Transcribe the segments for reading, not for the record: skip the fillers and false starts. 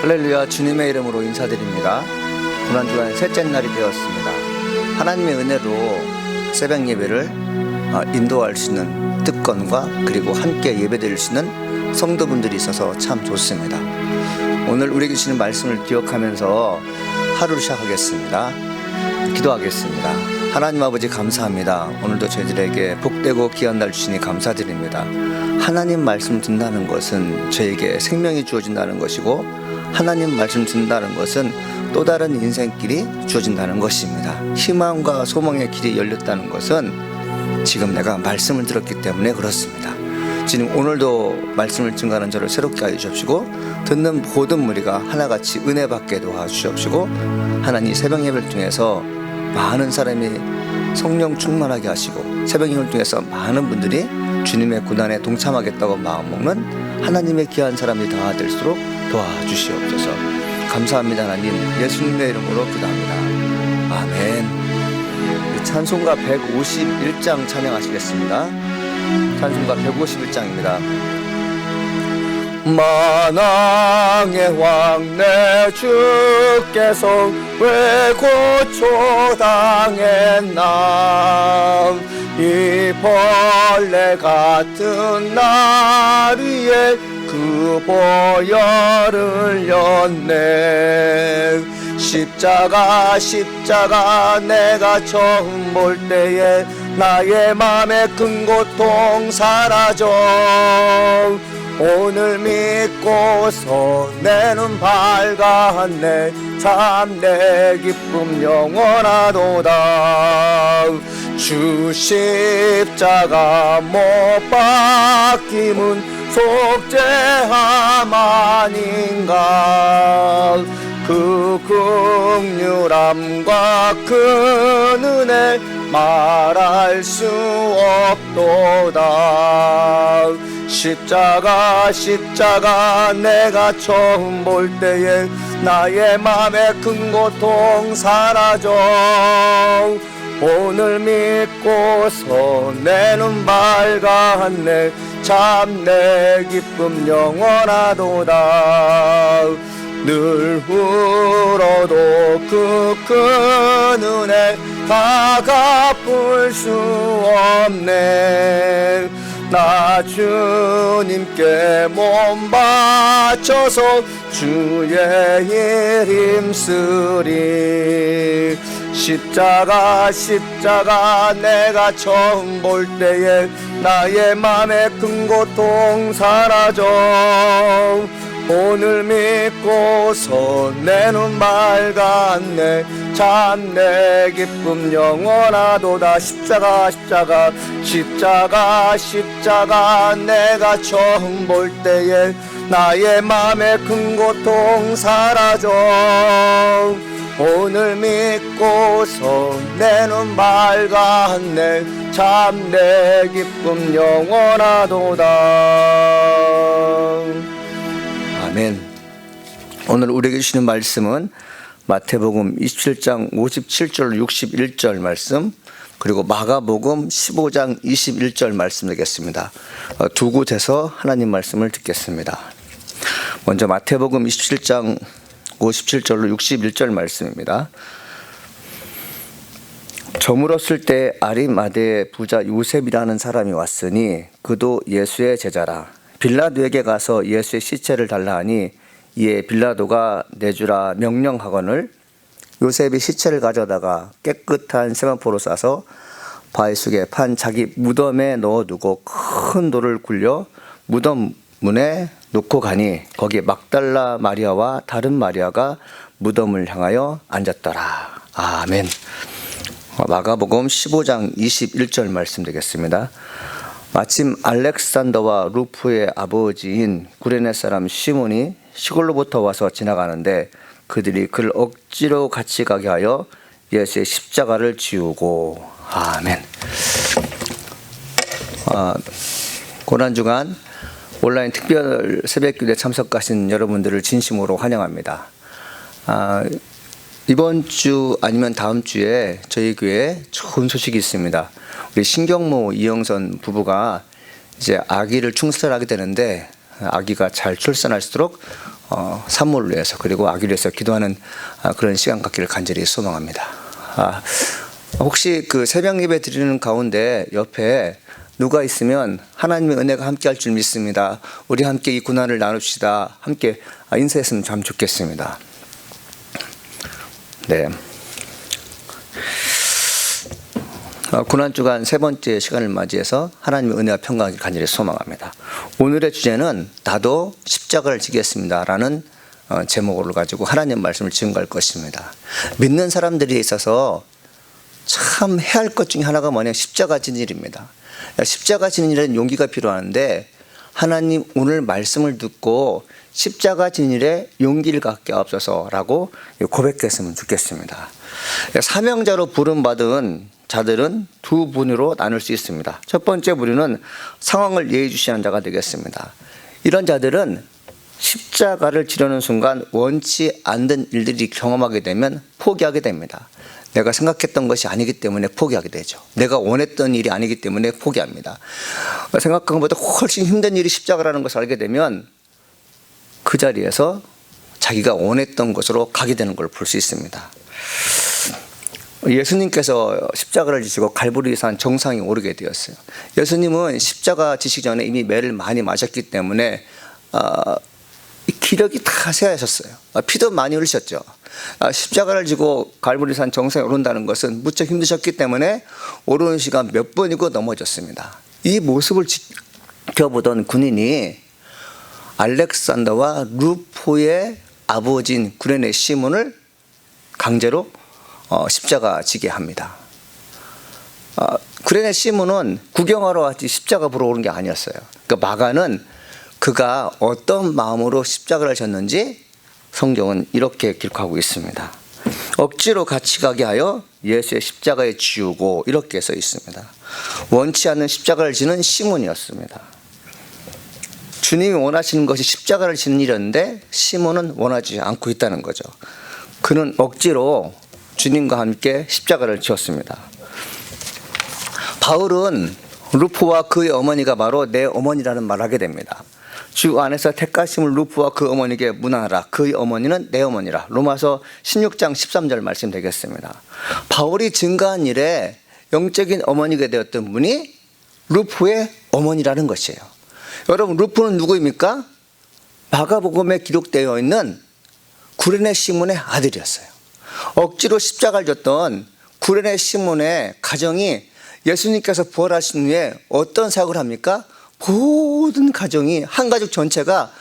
할렐루야, 주님의 이름으로 인사드립니다. 고난주간 셋째 날이 되었습니다. 하나님의 은혜로 새벽 예배를 인도할 수 있는 특권과 그리고 함께 예배드릴 수 있는 성도분들이 있어서 참 좋습니다. 오늘 우리에게 주시는 말씀을 기억하면서 하루를 시작하겠습니다. 기도하겠습니다. 하나님 아버지 감사합니다. 오늘도 저희들에게 복되고 귀한 날 주시니 감사드립니다. 하나님 말씀 듣는다는 것은 저에게 생명이 주어진다는 것이고, 하나님 말씀 듣는다는 것은 또 다른 인생길이 주어진다는 것입니다. 희망과 소망의 길이 열렸다는 것은 지금 내가 말씀을 들었기 때문에 그렇습니다. 주님, 오늘도 말씀을 증거하는 저를 새롭게 하여 주옵시고, 듣는 모든 무리가 하나같이 은혜 받게 도와주시옵시고, 하나님 새벽 예배를 통해서 많은 사람이 성령 충만하게 하시고, 새벽 예배를 통해서 많은 분들이 주님의 고난에 동참하겠다고 마음먹는 하나님의 귀한 사람이 다 될수록 도와주시옵소서. 감사합니다. 하나님, 예수님의 이름으로 기도합니다. 아멘. 찬송가 151장 찬양하시겠습니다. 찬송가 151장입니다. 만왕의 왕 내 주께서 왜 고초당했나. 이 벌레 같은 날 위에 그 보혈을 렸네. 십자가 내가 처음 볼 때에 나의 맘에 큰 고통 사라져. 오늘 믿고서 내 눈 밝았네. 참 내 기쁨 영원하도다. 주 십자가 못 박힘은 속죄함 아닌가. 그 긍휼함과 그 은혜 말할 수 없도다. 십자가 내가 처음 볼 때에 나의 맘에 큰 고통 사라져. 오늘 믿고서 내 눈 밝았네. 참 내 기쁨 영원하도다. 늘 울어도 그 큰 은혜 다 갚을 수 없네. 나 주님께 몸 바쳐서 주의 일 힘쓰리. 십자가 내가 처음 볼 때에 나의 맘에 큰 고통 사라져. 오늘 믿고서 내 눈 밝았네. 참 내 기쁨 영원하도다. 십자가 내가 처음 볼 때에 나의 맘에 큰 고통 사라져. 오늘 믿고서 내 눈 밝았네. 참 내 기쁨 영원하도다. 아멘. 오늘 우리에게 주시는 말씀은 마태복음 27장 57절 61절 말씀, 그리고 마가복음 15장 21절 말씀 되겠습니다. 두 곳에서 하나님 말씀을 듣겠습니다. 먼저 마태복음 27장 57절로 61절 말씀입니다. 저물었을 때 아리마대의 부자 요셉이라는 사람이 왔으니 그도 예수의 제자라. 빌라도에게 가서 예수의 시체를 달라 하니 이에 빌라도가 내주라 명령하거늘 요셉이 시체를 가져다가 깨끗한 세마포로 싸서 바위 속에 판 자기 무덤에 넣어두고 큰 돌을 굴려 무덤 문에 놓고 가니 거기에 막달라 마리아와 다른 마리아가 무덤을 향하여 앉았더라. 아멘. 마가복음 15장 21절 말씀 되겠습니다. 마침 알렉산더와 루프의 아버지인 구레네 사람 시몬이 시골로부터 와서 지나가는데 그들이 그를 억지로 같이 가게 하여 예수의 십자가를 지우고. 아멘. 고난주간 온라인 특별 새벽기도에 참석하신 여러분들을 진심으로 환영합니다. 이번 주 아니면 다음 주에 저희 교회에 좋은 소식이 있습니다. 우리 신경모 이영선 부부가 이제 아기를 출산하게 되는데 아기가 잘 출산할수록 산모를 위해서 그리고 아기를 위해서 기도하는 그런 시간 갖기를 간절히 소망합니다. 혹시 그 새벽 예배 드리는 가운데 옆에 누가 있으면 하나님의 은혜가 함께할 줄 믿습니다. 우리 함께 이 고난을 나눕시다. 함께 인사했으면 참 좋겠습니다. 네. 고난주간 세 번째 시간을 맞이해서 하나님의 은혜와 평강을 간절히 소망합니다. 오늘의 주제는 나도 십자가를 지겠습니다 라는 제목을 가지고 하나님의 말씀을 증거할 것입니다. 믿는 사람들이 있어서 참 해야 할 것 중에 하나가 뭐냐면 십자가 지는 일입니다. 십자가 지는 일은 용기가 필요한데 하나님 오늘 말씀을 듣고 십자가 지는 일에 용기를 갖게 하옵소서라고 고백했으면 좋겠습니다. 사명자로 부름받은 자들은 두 분으로 나눌 수 있습니다. 첫 번째 부류는 상황을 예의주시하는 자가 되겠습니다. 이런 자들은 십자가를 지려는 순간 원치 않는 일들이 경험하게 되면 포기하게 됩니다. 내가 생각했던 것이 아니기 때문에 포기하게 되죠. 내가 원했던 일이 아니기 때문에 포기합니다. 생각한 것보다 훨씬 힘든 일이 십자가라는 것을 알게 되면 그 자리에서 자기가 원했던 곳으로 가게 되는 걸 볼 수 있습니다. 예수님께서 십자가를 지시고 갈보리산 정상에 오르게 되었어요. 예수님은 십자가 지시기 전에 이미 매를 많이 마셨기 때문에 기력이 다 쇠하셨어요. 피도 많이 흘리셨죠. 십자가를 지고 갈보리산 정상에 오른다는 것은 무척 힘드셨기 때문에 오르는 시간 몇 번이고 넘어졌습니다. 이 모습을 지켜보던 군인이 알렉산더와 루포의 아버지인 구레네 시몬을 강제로 십자가 지게 합니다. 구레네 시몬은 구경하러 왔지 십자가 보러 오는 게 아니었어요. 그러니까 마가는 그가 어떤 마음으로 십자가를 졌는지 성경은 이렇게 기록하고 있습니다. 억지로 같이 가게 하여 예수의 십자가에 지우고 이렇게 써 있습니다. 원치 않는 십자가를 지는 시몬이었습니다. 주님이 원하시는 것이 십자가를 지는 일이었는데 시몬은 원하지 않고 있다는 거죠. 그는 억지로 주님과 함께 십자가를 지었습니다. 바울은 루포와 그의 어머니가 바로 내 어머니라는 말을 하게 됩니다. 주 안에서 택하심을 루포와 그 어머니에게 문안하라. 그의 어머니는 내 어머니라. 로마서 16장 13절 말씀 되겠습니다. 바울이 증거한 일에 영적인 어머니가 되었던 분이 루포의 어머니라는 것이에요. 여러분, 루포는 누구입니까? 마가복음에 기록되어 있는 구레네 시몬의 아들이었어요. 억지로 십자가를 졌던 구레네 시몬의 가정이 예수님께서 부활하신 후에 어떤 사역을 합니까? 모든 가정이, 한 가족 전체가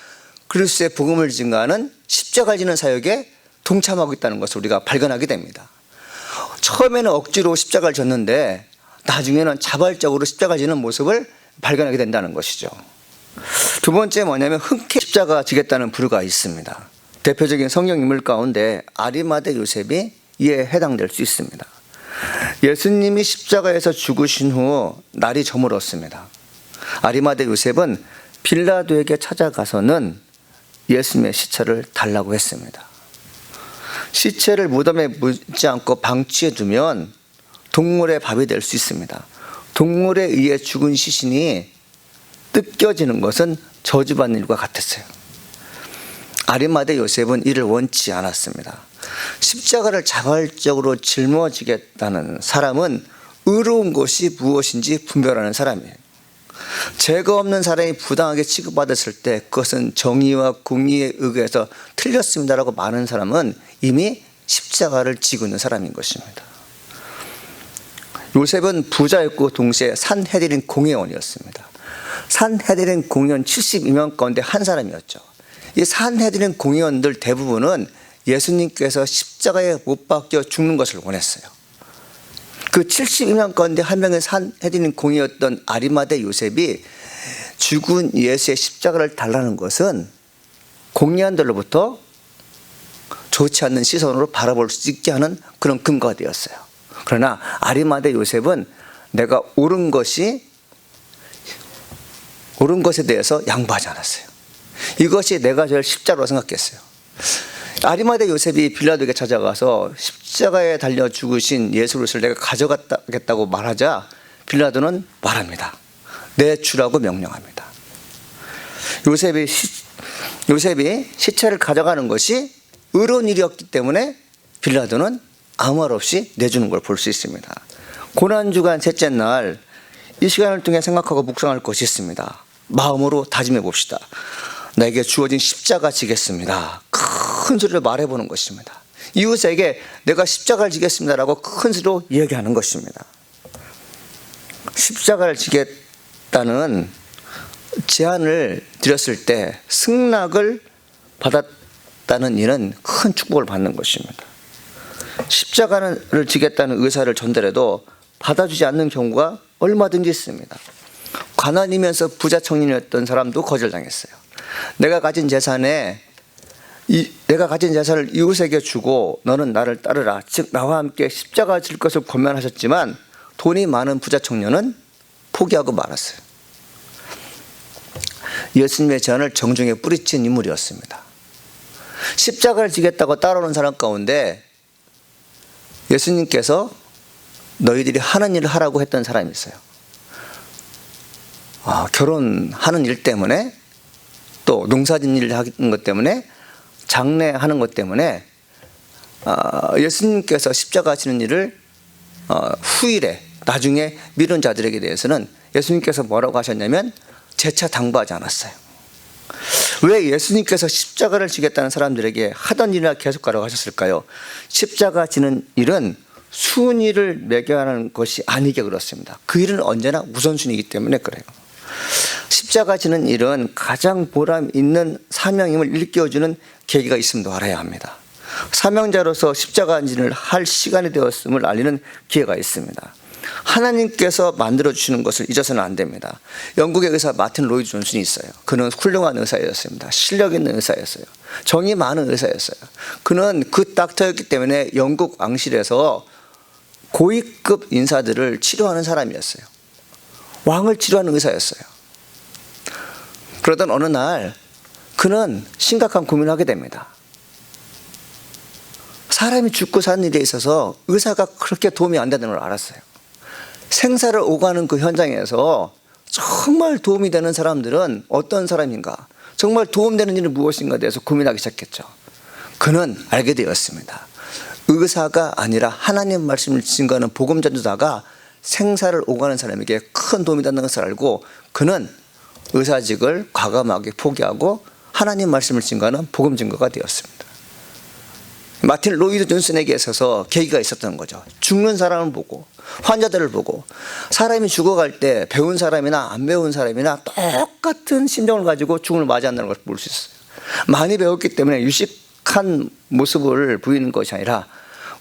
그리스도의 복음을 증거하는 십자가를 지는 사역에 동참하고 있다는 것을 우리가 발견하게 됩니다. 처음에는 억지로 십자가를 졌는데 나중에는 자발적으로 십자가를 지는 모습을 발견하게 된다는 것이죠. 두 번째 뭐냐면 흔쾌히 십자가 지겠다는 부류가 있습니다. 대표적인 성경 인물 가운데 아리마대 요셉이 이에 해당될 수 있습니다. 예수님이 십자가에서 죽으신 후 날이 저물었습니다. 아리마대 요셉은 빌라도에게 찾아가서는 예수님의 시체를 달라고 했습니다. 시체를 무덤에 묻지 않고 방치해 두면 동물의 밥이 될 수 있습니다. 동물에 의해 죽은 시신이 뜯겨지는 것은 저주받는 일과 같았어요. 아리마대 요셉은 이를 원치 않았습니다. 십자가를 자발적으로 짊어지겠다는 사람은 의로운 것이 무엇인지 분별하는 사람이에요. 죄가 없는 사람이 부당하게 취급받았을 때 그것은 정의와 공의에 의해서 틀렸습니다라고 말하는 사람은 이미 십자가를 지고 있는 사람인 것입니다. 요셉은 부자였고 동시에 산헤드린 공회원이었습니다. 산헤드린 공회원 72명 가운데 한 사람이었죠. 이 산헤드린 공회원들 대부분은 예수님께서 십자가에 못 박혀 죽는 것을 원했어요. 그 72명 가운데 한 명의 산헤드린 공회였던 아리마대 요셉이 죽은 예수의 십자가를 달라는 것은 공회원들로부터 좋지 않는 시선으로 바라볼 수 있게 하는 그런 근거가 되었어요. 그러나 아리마대 요셉은 내가 옳은 것에 대해서 양보하지 않았어요. 이것이 내가 제일 십자가로 생각했어요. 아리마대 요셉이 빌라도에게 찾아가서 십자가에 달려 죽으신 예수 그리스도를 내가 가져가겠다고 말하자 빌라도는 말합니다. 내 주라고 명령합니다. 요셉이 요셉이 시체를 가져가는 것이 의로운 일이었기 때문에 빌라도는 아무 말 없이 내주는 걸 볼 수 있습니다. 고난주간 셋째 날, 이 시간을 통해 생각하고 묵상할 것이 있습니다. 마음으로 다짐해 봅시다. 나에게 주어진 십자가 지겠습니다. 큰 소리로 말해보는 것입니다. 이웃에게 내가 십자가를 지겠습니다라고 큰 소리로 이야기하는 것입니다. 십자가를 지겠다는 제안을 드렸을 때 승낙을 받았다는 이는 큰 축복을 받는 것입니다. 십자가를 지겠다는 의사를 전달해도 받아주지 않는 경우가 얼마든지 있습니다. 가난이면서 부자 청년이었던 사람도 거절당했어요. 내가 가진 재산을 이웃에게 주고 너는 나를 따르라, 즉 나와 함께 십자가 질 것을 권면하셨지만 돈이 많은 부자 청년은 포기하고 말았어요. 예수님의 제안을 정중에 뿌리친 인물이었습니다. 십자가를 지겠다고 따라오는 사람 가운데 예수님께서 너희들이 하는 일을 하라고 했던 사람이 있어요. 결혼하는 일 때문에, 또 농사짓는 일을 하는 것 때문에, 장례하는 것 때문에 예수님께서 십자가 지는 일을 후일에 나중에 미룬 자들에게 대해서는 예수님께서 뭐라고 하셨냐면 재차 당부하지 않았어요. 왜 예수님께서 십자가를 지겠다는 사람들에게 하던 일이나 계속 가라고 하셨을까요? 십자가 지는 일은 순위를 매겨하는 것이 아니게 그렇습니다. 그 일은 언제나 우선순위이기 때문에 그래요. 십자가 지는 일은 가장 보람 있는 사명임을 일깨워주는 계기가 있음도 알아야 합니다. 사명자로서 십자가 진을 할 시간이 되었음을 알리는 기회가 있습니다. 하나님께서 만들어주시는 것을 잊어서는 안 됩니다. 영국의 의사 마틴 로이드 존슨이 있어요. 그는 훌륭한 의사였습니다. 실력 있는 의사였어요. 정이 많은 의사였어요. 그는 그 닥터였기 때문에 영국 왕실에서 고위급 인사들을 치료하는 사람이었어요. 왕을 치료하는 의사였어요. 그러던 어느 날 그는 심각한 고민을 하게 됩니다. 사람이 죽고 사는 일에 있어서 의사가 그렇게 도움이 안 되는 걸 알았어요. 생사를 오가는 그 현장에서 정말 도움이 되는 사람들은 어떤 사람인가, 정말 도움되는 일은 무엇인가에 대해서 고민하기 시작했죠. 그는 알게 되었습니다. 의사가 아니라 하나님 말씀을 증거하는 복음 전도자가 생사를 오가는 사람에게 큰 도움이 된다는 것을 알고 그는 의사직을 과감하게 포기하고 하나님 말씀을 증거하는 복음 증거가 되었습니다. 마틴 로이드 존슨에게 있어서 계기가 있었던 거죠. 죽는 사람을 보고, 환자들을 보고, 사람이 죽어갈 때 배운 사람이나 안 배운 사람이나 똑같은 심정을 가지고 죽음을 맞이한다는 걸 볼 수 있어요. 많이 배웠기 때문에 유식한 모습을 보이는 것이 아니라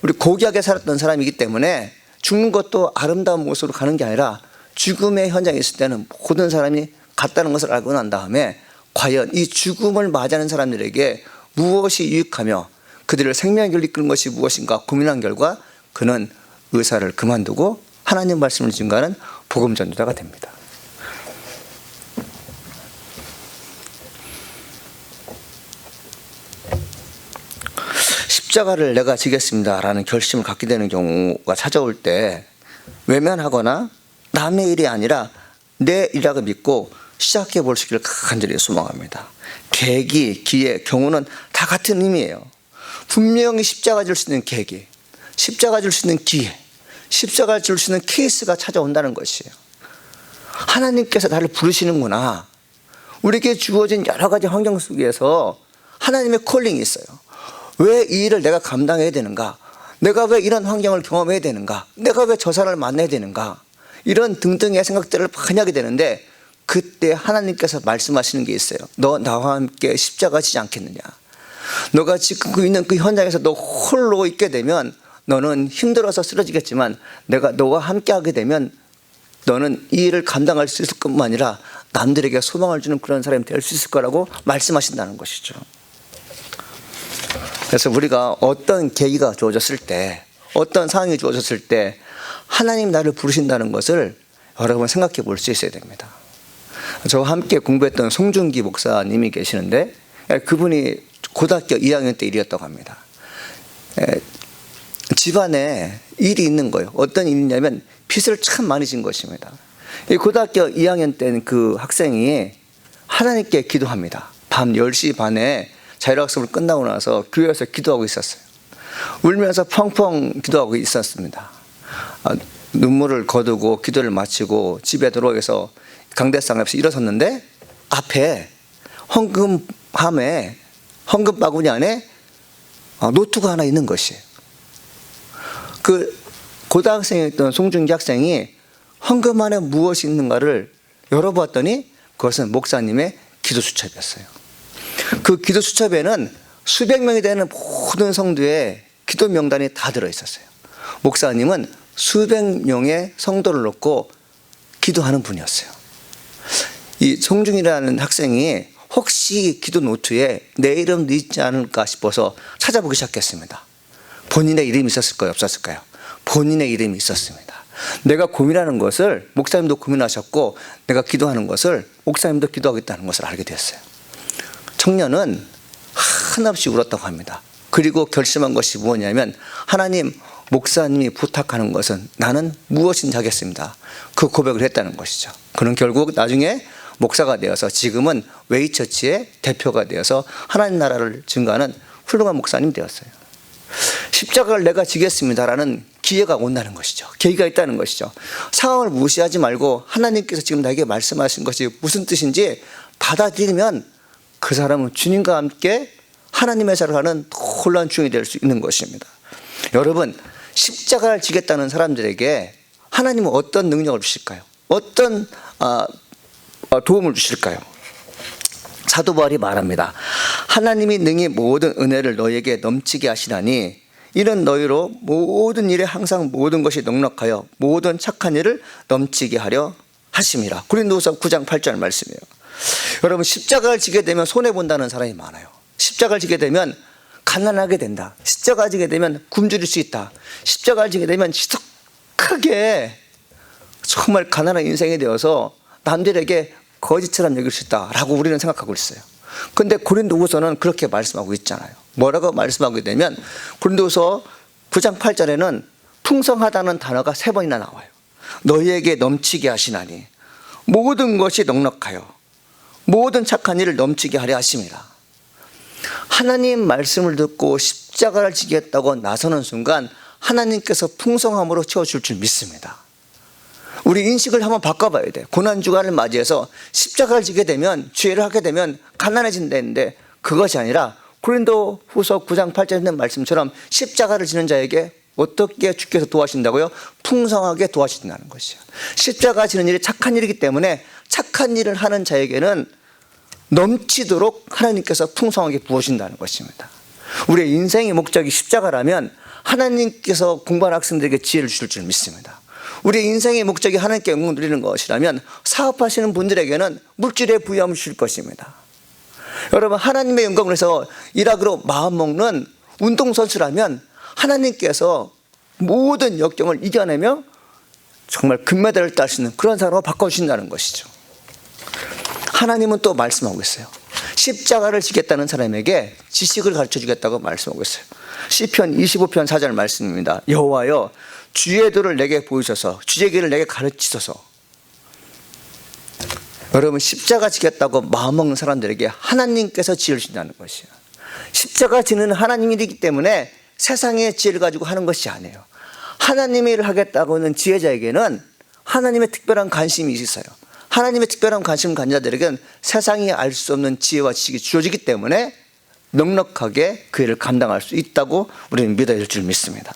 우리 고귀하게 살았던 사람이기 때문에 죽는 것도 아름다운 모습으로 가는 게 아니라 죽음의 현장에 있을 때는 모든 사람이 같다는 것을 알고 난 다음에 과연 이 죽음을 맞이하는 사람들에게 무엇이 유익하며 그들을 생명의 길로 이끄는 것이 무엇인가 고민한 결과 그는 의사를 그만두고 하나님 말씀을 증거하는 복음 전도자가 됩니다. 십자가를 내가 지겠습니다라는 결심을 갖게 되는 경우가 찾아올 때 외면하거나 남의 일이 아니라 내 일이라고 믿고 시작해 볼 수 있기를 간절히 소망합니다. 계기, 기회, 경우는 다 같은 의미예요. 분명히 십자가 질 수 있는 계기, 십자가 질 수 있는 기회, 십자가 질 수 있는 케이스가 찾아온다는 것이에요. 하나님께서 나를 부르시는구나. 우리에게 주어진 여러 가지 환경 속에서 하나님의 콜링이 있어요. 왜 이 일을 내가 감당해야 되는가? 내가 왜 이런 환경을 경험해야 되는가? 내가 왜 저 사람을 만나야 되는가? 이런 등등의 생각들을 많이 하게 되는데 그때 하나님께서 말씀하시는 게 있어요. 너 나와 함께 십자가 지지 않겠느냐? 너가 지금 있는 그 현장에서 너 홀로 있게 되면 너는 힘들어서 쓰러지겠지만 내가 너와 함께 하게 되면 너는 이 일을 감당할 수 있을 뿐만 아니라 남들에게 소망을 주는 그런 사람이 될 수 있을 거라고 말씀하신다는 것이죠. 그래서 우리가 어떤 계기가 주어졌을 때, 어떤 상황이 주어졌을 때 하나님 나를 부르신다는 것을 여러분 생각해 볼 수 있어야 됩니다. 저와 함께 공부했던 송중기 목사님이 계시는데 그분이 고등학교 2학년 때 일이었다고 합니다. 집안에 일이 있는 거예요. 어떤 일이냐면 빚을 참 많이 진 것입니다. 고등학교 2학년 때는 그 학생이 하나님께 기도합니다. 밤 10시 반에 자율학습을 끝나고 나서 교회에서 기도하고 있었어요. 울면서 펑펑 기도하고 있었습니다. 눈물을 거두고 기도를 마치고 집에 들어오서 강대상 앞에서 일어섰는데 앞에 헌금 바구니 안에 노트가 하나 있는 것이에요. 그 고등학생이었던 송중기 학생이 헌금 안에 무엇이 있는가를 열어보았더니 그것은 목사님의 기도 수첩이었어요. 그 기도 수첩에는 수백 명이 되는 모든 성도의 기도 명단이 다 들어있었어요. 목사님은 수백 명의 성도를 놓고 기도하는 분이었어요. 이 송중이라는 학생이 혹시 기도 노트에 내 이름도 있지 않을까 싶어서 찾아보기 시작했습니다. 본인의 이름이 있었을까요? 없었을까요? 본인의 이름이 있었습니다. 내가 고민하는 것을 목사님도 고민하셨고 내가 기도하는 것을 목사님도 기도하고 있다는 것을 알게 되었어요. 청년은 한없이 울었다고 합니다. 그리고 결심한 것이 무엇이냐면 하나님, 목사님이 부탁하는 것은 나는 무엇인지 하겠습니다. 그 고백을 했다는 것이죠. 그는 결국 나중에 목사가 되어서 지금은 웨이처치의 대표가 되어서 하나님 나라를 증거하는 훌륭한 목사님 되었어요. 십자가를 내가 지겠습니다라는 기회가 온다는 것이죠. 계기가 있다는 것이죠. 상황을 무시하지 말고 하나님께서 지금 나에게 말씀하신 것이 무슨 뜻인지 받아들이면 그 사람은 주님과 함께 하나님의 자를 하는 놀라운 중이 될 수 있는 것입니다. 여러분, 십자가를 지겠다는 사람들에게 하나님은 어떤 능력을 주실까요? 어떤 도움을 주실까요? 사도 바울이 말합니다. 하나님이 능히 모든 은혜를 너희에게 넘치게 하시나니 이는 너희로 모든 일에 항상 모든 것이 넉넉하여 모든 착한 일을 넘치게 하려 하심이라. 고린도후서 9장 8절 말씀이에요. 여러분, 십자가를 지게 되면 손해본다는 사람이 많아요. 십자가를 지게 되면 가난하게 된다. 십자가를 지게 되면 굶주릴 수 있다. 십자가를 지게 되면 지독하게 정말 가난한 인생이 되어서 남들에게 거짓처럼 여길 수 있다라고 우리는 생각하고 있어요. 그런데 고린도후서는 그렇게 말씀하고 있잖아요. 뭐라고 말씀하게 되면 고린도후서 9장 8절에는 풍성하다는 단어가 3번이나 나와요. 너희에게 넘치게 하시나니 모든 것이 넉넉하여 모든 착한 일을 넘치게 하려 하심이라. 하나님 말씀을 듣고 십자가를 지겠다고 나서는 순간 하나님께서 풍성함으로 채워줄 줄 믿습니다. 우리 인식을 한번 바꿔봐야 돼. 고난주간을 맞이해서 십자가를 지게 되면, 죄를 하게 되면 가난해진다는데 그것이 아니라 고린도후서 9장 8절에 있는 말씀처럼 십자가를 지는 자에게 어떻게 주께서 도와주신다고요? 풍성하게 도와주신다는 것이에요. 십자가 지는 일이 착한 일이기 때문에 착한 일을 하는 자에게는 넘치도록 하나님께서 풍성하게 부어주신다는 것입니다. 우리의 인생의 목적이 십자가라면 하나님께서 공부하는 학생들에게 지혜를 주실 줄 믿습니다. 우리의 인생의 목적이 하나님께 영광 누리는 것이라면 사업하시는 분들에게는 물질의 부여함을 주실 것입니다. 여러분, 하나님의 영광을 위해서 일하기로 마음먹는 운동선수라면 하나님께서 모든 역경을 이겨내며 정말 금메달을 딸 수 있는 그런 사람으로 바꿔주신다는 것이죠. 하나님은 또 말씀하고 있어요. 십자가를 지겠다는 사람에게 지식을 가르쳐주겠다고 말씀하고 있어요. 시편 25편 4절 말씀입니다. 여호와여, 주의 도를 내게 보이소서, 주의 길을 내게 가르치소서. 여러분, 십자가 지겠다고 마음먹는 사람들에게 하나님께서 지혜를 주신다는 것이에요. 십자가 지는 하나님 일이기 때문에 세상의 지혜를 가지고 하는 것이 아니에요. 하나님의 일을 하겠다고 하는 지혜자에게는 하나님의 특별한 관심이 있어요. 하나님의 특별한 관심을 가진 자들에게는 세상이 알 수 없는 지혜와 지식이 주어지기 때문에 넉넉하게 그 일을 감당할 수 있다고 우리는 믿어야 될 줄 믿습니다.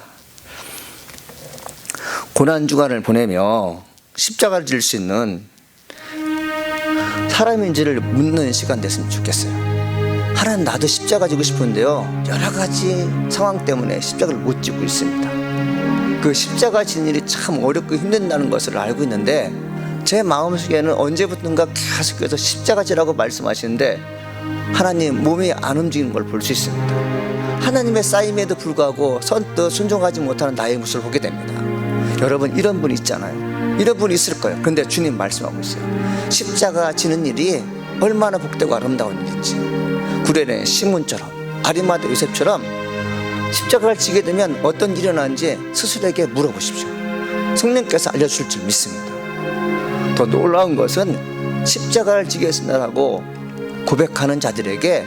고난주간을 보내며 십자가를 질 수 있는 사람인지를 묻는 시간 됐으면 좋겠어요. 하나님, 나도 십자가 지고 싶은데요, 여러 가지 상황 때문에 십자가를 못 지고 있습니다. 그 십자가 지는 일이 참 어렵고 힘든다는 것을 알고 있는데 제 마음속에는 언제부턴가 계속해서 십자가 지라고 말씀하시는데 하나님, 몸이 안 움직이는 걸 볼 수 있습니다. 하나님의 쌓임에도 불구하고 선뜻 순종하지 못하는 나의 모습을 보게 됩니다. 여러분, 이런 분 있잖아요. 이런 분 있을 거예요. 그런데 주님 말씀하고 있어요. 십자가 지는 일이 얼마나 복되고 아름다운 일인지. 구레네 시몬처럼, 아리마다 요셉처럼 십자가를 지게 되면 어떤 일이 일어나는지 스스로에게 물어보십시오. 성령께서 알려줄 줄 믿습니다. 더 놀라운 것은 십자가를 지겠습니다라고 고백하는 자들에게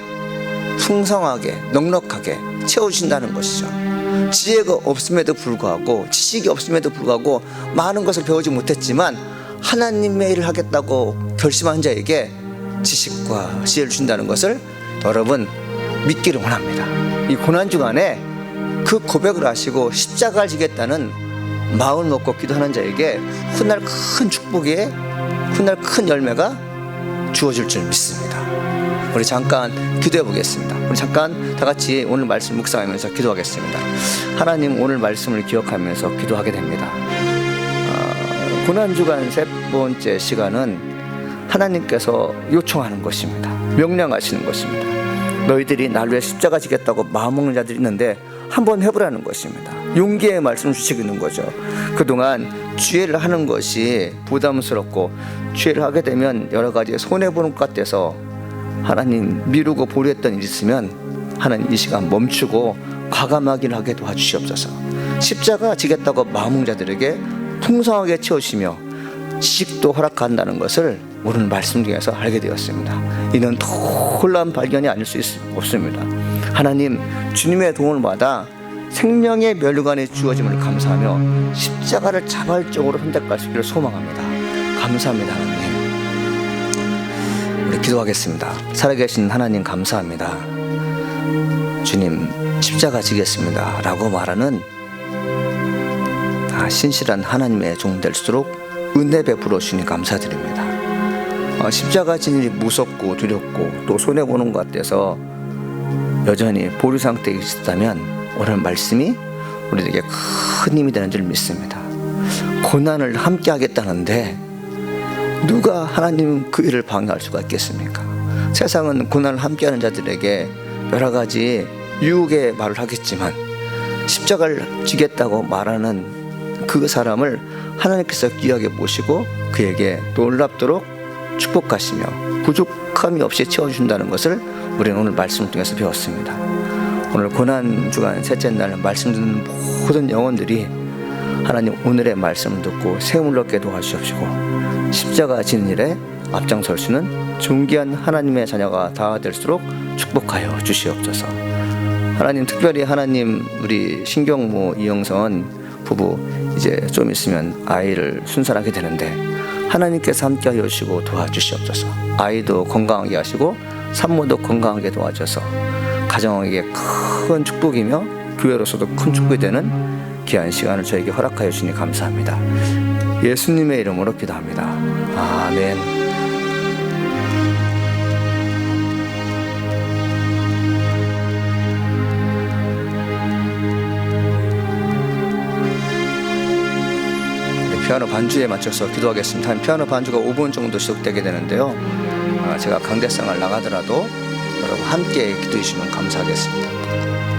풍성하게 넉넉하게 채우신다는 것이죠. 지혜가 없음에도 불구하고, 지식이 없음에도 불구하고 많은 것을 배우지 못했지만 하나님의 일을 하겠다고 결심한 자에게 지식과 지혜를 주신다는 것을 여러분 믿기를 원합니다. 이 고난주간에 그 고백을 하시고 십자가를 지겠다는 마음을 먹고 기도하는 자에게 훗날 큰 축복에, 훗날 큰 열매가 주어질 줄 믿습니다. 우리 잠깐 기도해 보겠습니다. 우리 잠깐 다 같이 오늘 말씀 묵상하면서 기도하겠습니다. 하나님, 오늘 말씀을 기억하면서 기도하게 됩니다. 고난주간 세 번째 시간은 하나님께서 요청하는 것입니다. 명령하시는 것입니다. 너희들이 날 위해 십자가 지겠다고 마음먹는 자들이 있는데 한번 해보라는 것입니다. 용기의 말씀을 주시는 거죠. 그동안 죄를 하는 것이 부담스럽고 죄를 하게 되면 여러 가지 손해보는 것 같아서 하나님 미루고 보류했던 일이 있으면 하나님 이 시간 멈추고 과감하게 하게 도와주시옵소서. 십자가 지겠다고 마음먹는 자들에게 풍성하게 채우시며 지식도 허락한다는 것을 오늘 말씀 중에서 알게 되었습니다. 이는 놀라운 발견이 아닐 수 없습니다. 하나님, 주님의 도움을 받아 생명의 멸류관이 주어짐을 감사하며 십자가를 자발적으로 선택할 수 있기를 소망합니다. 감사합니다. 하나님. 우리 기도하겠습니다. 살아계신 하나님 감사합니다. 주님, 십자가 지겠습니다 라고 말하는 신실한 하나님의 종 될수록 은혜 베풀어 주시니 감사드립니다. 십자가 지는 일이 무섭고 두렵고 또 손해보는 것 같아서 여전히 보류 상태에 있었다면 오늘 말씀이 우리에게 큰 힘이 되는 줄 믿습니다. 고난을 함께 하겠다는데 누가 하나님 그 일을 방해할 수가 있겠습니까? 세상은 고난을 함께하는 자들에게 여러 가지 유혹의 말을 하겠지만 십자가를 지겠다고 말하는 그 사람을 하나님께서 귀하게 모시고 그에게 놀랍도록 축복하시며 부족함이 없이 채워주신다는 것을 우리는 오늘 말씀을 통해서 배웠습니다. 오늘 고난주간 셋째 날 말씀 듣는 모든 영혼들이 하나님 오늘의 말씀을 듣고 세움을 얻게 도와주시옵시고 십자가 지는 일에 앞장설 수 있는 존귀한 하나님의 자녀가 다 될수록 축복하여 주시옵소서. 하나님, 특별히 하나님 우리 신경무 이영선 부부 이제 좀 있으면 아이를 순산하게 되는데 하나님께서 함께하여 주시고 도와주시옵소서. 아이도 건강하게 하시고 산모도 건강하게 도와줘서 가정에게 큰 축복이며 교회로서도 큰 축복이 되는 귀한 시간을 저에게 허락하여 주시니 감사합니다. 예수님의 이름으로 기도합니다. 아멘. 피아노 반주에 맞춰서 기도하겠습니다. 한 피아노 반주가 5분 정도 시작되게 되는데요. 제가 강대상을 나가더라도 여러분 함께 기도해 주시면 감사하겠습니다.